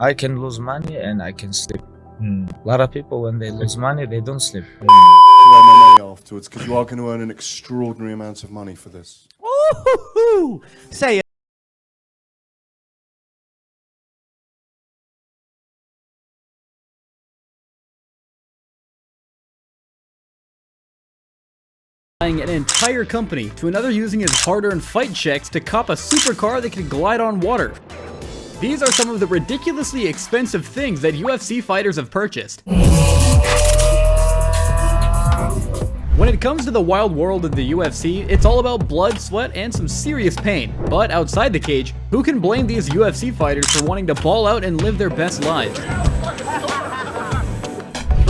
I can lose money and I can sleep. A lot of people, when they lose money, they don't sleep. MMA afterwards, because you are going to earn an extraordinary amount of money for this. Ooh, say it. An entire company to another using his hard-earned fight checks to cop a supercar that can glide on water. These are some of the ridiculously expensive things that UFC fighters have purchased. When it comes to the wild world of the UFC, it's all about blood, sweat, and some serious pain. But outside the cage, who can blame these UFC fighters for wanting to ball out and live their best lives?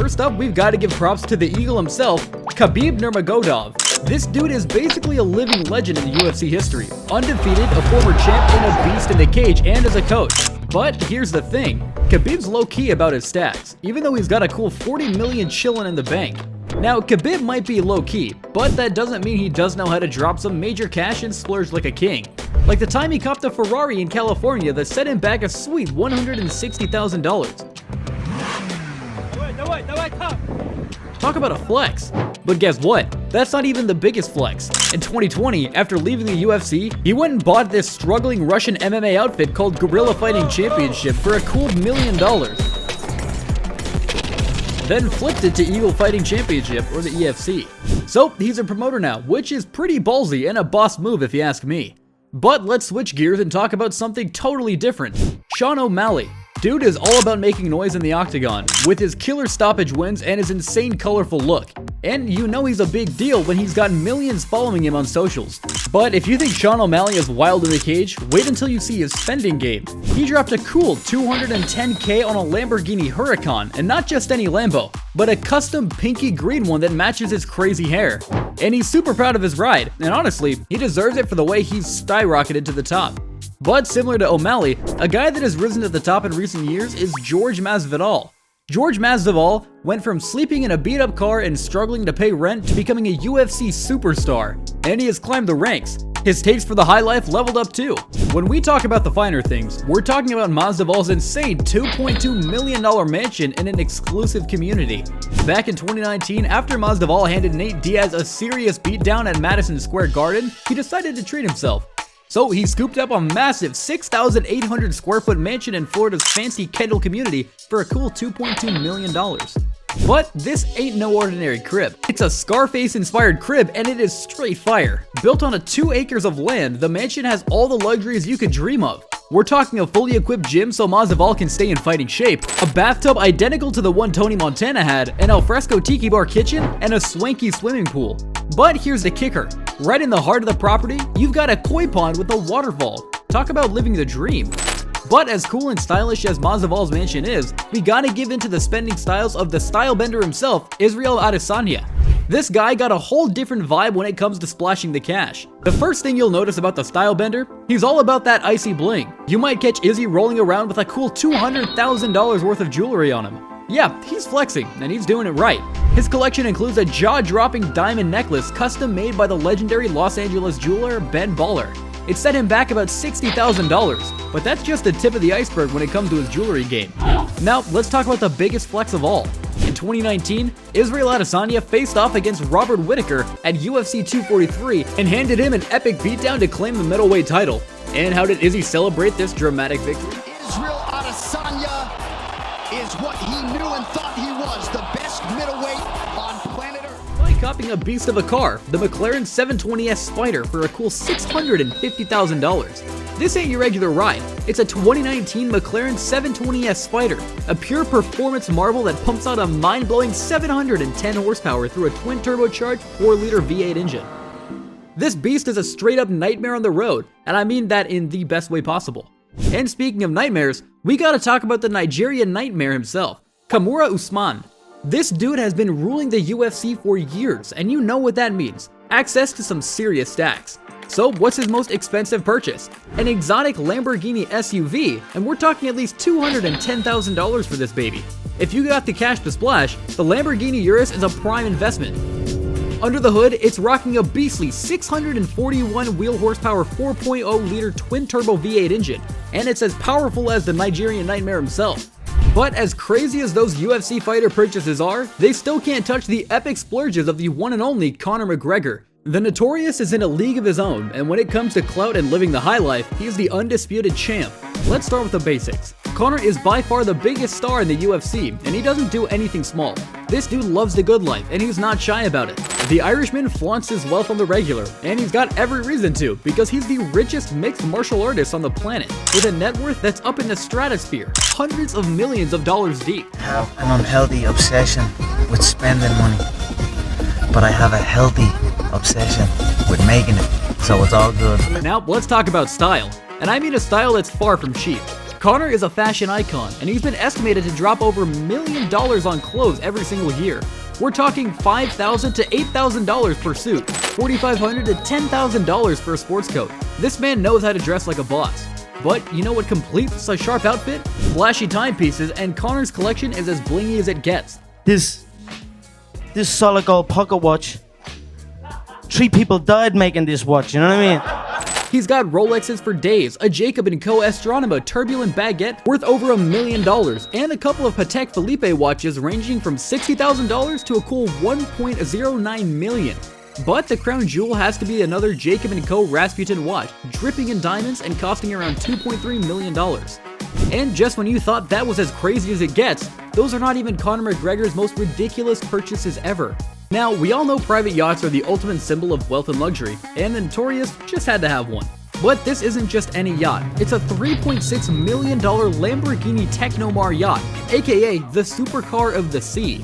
First up, we've got to give props to the Eagle himself, Khabib Nurmagomedov. This dude is basically a living legend in UFC history. Undefeated, a former champ, and a beast in the cage and as a coach. But here's the thing, Khabib's low-key about his stats, even though he's got a cool 40 million chillin' in the bank. Now, Khabib might be low-key, but that doesn't mean he does know how to drop some major cash and splurge like a king. Like the time he copped a Ferrari in California that set him back a sweet $160,000. Talk about a flex. But guess what? That's not even the biggest flex. In 2020, after leaving the UFC, he went and bought this struggling Russian MMA outfit called Guerrilla Fighting Championship for a cool $1 million. Then flipped it to Eagle Fighting Championship, or the EFC. So, he's a promoter now, which is pretty ballsy and a boss move if you ask me. But let's switch gears and talk about something totally different. Sean O'Malley. Dude is all about making noise in the octagon, with his killer stoppage wins and his insane colorful look. And you know he's a big deal when he's got millions following him on socials. But if you think Sean O'Malley is wild in the cage, wait until you see his spending game. He dropped a cool $210K on a Lamborghini Huracan, and not just any Lambo, but a custom pinky green one that matches his crazy hair. And he's super proud of his ride, and honestly, he deserves it for the way he's skyrocketed to the top. But similar to O'Malley, a guy that has risen to the top in recent years is George Masvidal. George Masvidal went from sleeping in a beat-up car and struggling to pay rent to becoming a UFC superstar, and he has climbed the ranks. His taste for the high life leveled up too. When we talk about the finer things, we're talking about Masvidal's insane $2.2 million mansion in an exclusive community. Back in 2019, after Masvidal handed Nate Diaz a serious beatdown at Madison Square Garden, he decided to treat himself. So he scooped up a massive 6,800 square foot mansion in Florida's fancy Kendall community for a cool $2.2 million. But this ain't no ordinary crib. It's a Scarface-inspired crib, and it is straight fire. Built on 2 acres of land, the mansion has all the luxuries you could dream of. We're talking a fully equipped gym so Masvidal can stay in fighting shape, a bathtub identical to the one Tony Montana had, an alfresco tiki bar kitchen, and a swanky swimming pool. But here's the kicker. Right in the heart of the property, you've got a koi pond with a waterfall. Talk about living the dream. But as cool and stylish as Masvidal's mansion is, we gotta give into the spending styles of the stylebender himself, Israel Adesanya. This guy got a whole different vibe when it comes to splashing the cash. The first thing you'll notice about the stylebender, he's all about that icy bling. You might catch Izzy rolling around with a cool $200,000 worth of jewelry on him. Yeah, he's flexing, and he's doing it right. His collection includes a jaw-dropping diamond necklace custom made by the legendary Los Angeles jeweler Ben Baller. It set him back about $60,000, but that's just the tip of the iceberg when it comes to his jewelry game. Now, let's talk about the biggest flex of all. In 2019, Israel Adesanya faced off against Robert Whittaker at UFC 243 and handed him an epic beatdown to claim the middleweight title. And how did Izzy celebrate this dramatic victory? Israel Adesanya is what he knew and thought he was, the best middleweight on planet Earth. By copying a beast of a car, the McLaren 720S Spider for a cool $650,000. This ain't your regular ride. It's a 2019 McLaren 720S Spider, a pure performance marvel that pumps out a mind-blowing 710 horsepower through a twin-turbocharged 4-liter V8 engine. This beast is a straight-up nightmare on the road, and I mean that in the best way possible. And speaking of nightmares, we gotta talk about the Nigerian nightmare himself, Kamura Usman. This dude has been ruling the UFC for years, and you know what that means. Access to some serious stacks. So what's his most expensive purchase? An exotic Lamborghini SUV, and we're talking at least $210,000 for this baby. If you got the cash to splash, the Lamborghini Urus is a prime investment. Under the hood, it's rocking a beastly 641 wheel horsepower 4.0 liter twin turbo V8 engine, and it's as powerful as the Nigerian Nightmare himself. But as crazy as those UFC fighter purchases are, they still can't touch the epic splurges of the one and only Conor McGregor. The Notorious is in a league of his own, and when it comes to clout and living the high life, he's the undisputed champ. Let's start with the basics. Conor is by far the biggest star in the UFC, and he doesn't do anything small. This dude loves the good life, and he's not shy about it. The Irishman flaunts his wealth on the regular, and he's got every reason to, because he's the richest mixed martial artist on the planet, with a net worth that's up in the stratosphere, hundreds of millions of dollars deep. I have an unhealthy obsession with spending money, but I have a healthy obsession with making it, so it's all good. Now, let's talk about style, and I mean a style that's far from cheap. Conor is a fashion icon, and he's been estimated to drop over $1 million on clothes every single year. We're talking $5,000 to $8,000 per suit, $4,500 to $10,000 for a sports coat. This man knows how to dress like a boss. But you know what completes a sharp outfit? Flashy timepieces, and Conor's collection is as blingy as it gets. This solid gold pocket watch, 3 people died making this watch, you know what I mean? He's got Rolexes for days, a Jacob & Co. Astronema turbulent baguette worth over $1 million, and a couple of Patek Philippe watches ranging from $60,000 to a cool $1.09 million. But the crown jewel has to be another Jacob & Co. Rasputin watch, dripping in diamonds and costing around $2.3 million. And just when you thought that was as crazy as it gets, those are not even Conor McGregor's most ridiculous purchases ever. Now, we all know private yachts are the ultimate symbol of wealth and luxury, and the Notorious just had to have one. But this isn't just any yacht, it's a $3.6 million Lamborghini Technomar yacht, aka the supercar of the sea.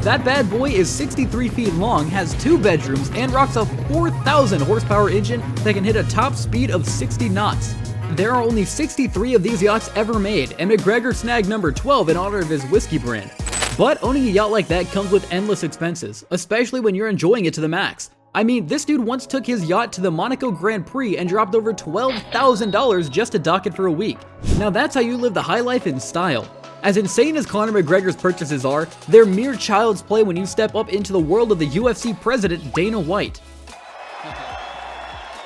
That bad boy is 63 feet long, has 2 bedrooms, and rocks a 4,000 horsepower engine that can hit a top speed of 60 knots. There are only 63 of these yachts ever made, and McGregor snagged number 12 in honor of his whiskey brand. But owning a yacht like that comes with endless expenses, especially when you're enjoying it to the max. I mean, this dude once took his yacht to the Monaco Grand Prix and dropped over $12,000 just to dock it for a week. Now that's how you live the high life in style. As insane as Conor McGregor's purchases are, they're mere child's play when you step up into the world of the UFC president Dana White.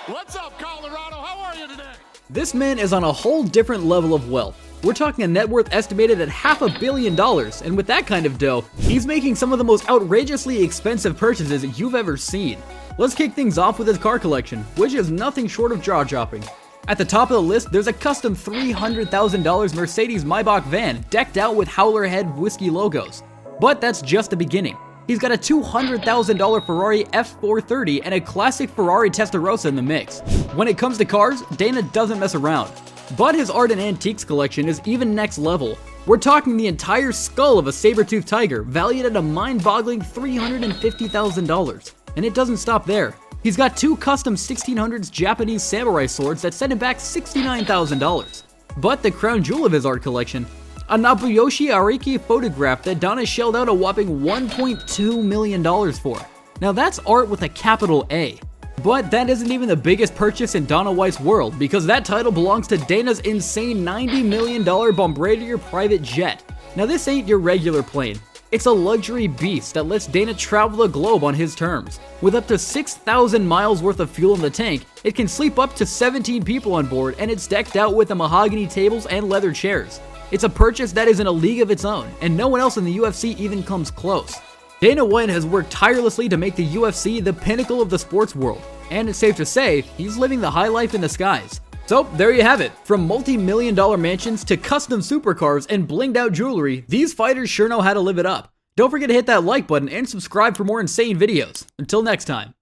What's up, Colorado? How are you today? This man is on a whole different level of wealth. We're talking a net worth estimated at $500 million, and with that kind of dough, he's making some of the most outrageously expensive purchases you've ever seen. Let's kick things off with his car collection, which is nothing short of jaw-dropping. At the top of the list, there's a custom $300,000 Mercedes Maybach van decked out with Howler Head whiskey logos. But that's just the beginning. He's got a $200,000 Ferrari F430 and a classic Ferrari Testarossa in the mix. When it comes to cars, Dana doesn't mess around. But his art and antiques collection is even next level. We're talking the entire skull of a saber-toothed tiger, valued at a mind-boggling $350,000. And it doesn't stop there. He's got 2 custom 1600s Japanese samurai swords that set him back $69,000. But the crown jewel of his art collection, a Nobuyoshi Ariki photograph that Donna shelled out a whopping $1.2 million for. Now that's art with a capital A. But that isn't even the biggest purchase in Dana White's world, because that title belongs to Dana's insane $90 million Bombardier private jet. Now this ain't your regular plane. It's a luxury beast that lets Dana travel the globe on his terms. With up to 6,000 miles worth of fuel in the tank, it can sleep up to 17 people on board, and it's decked out with the mahogany tables and leather chairs. It's a purchase that is in a league of its own, and no one else in the UFC even comes close. Dana White has worked tirelessly to make the UFC the pinnacle of the sports world, and it's safe to say, he's living the high life in the skies. So there you have it. From multi-million-dollar mansions to custom supercars and blinged out jewelry, these fighters sure know how to live it up. Don't forget to hit that like button and subscribe for more insane videos. Until next time.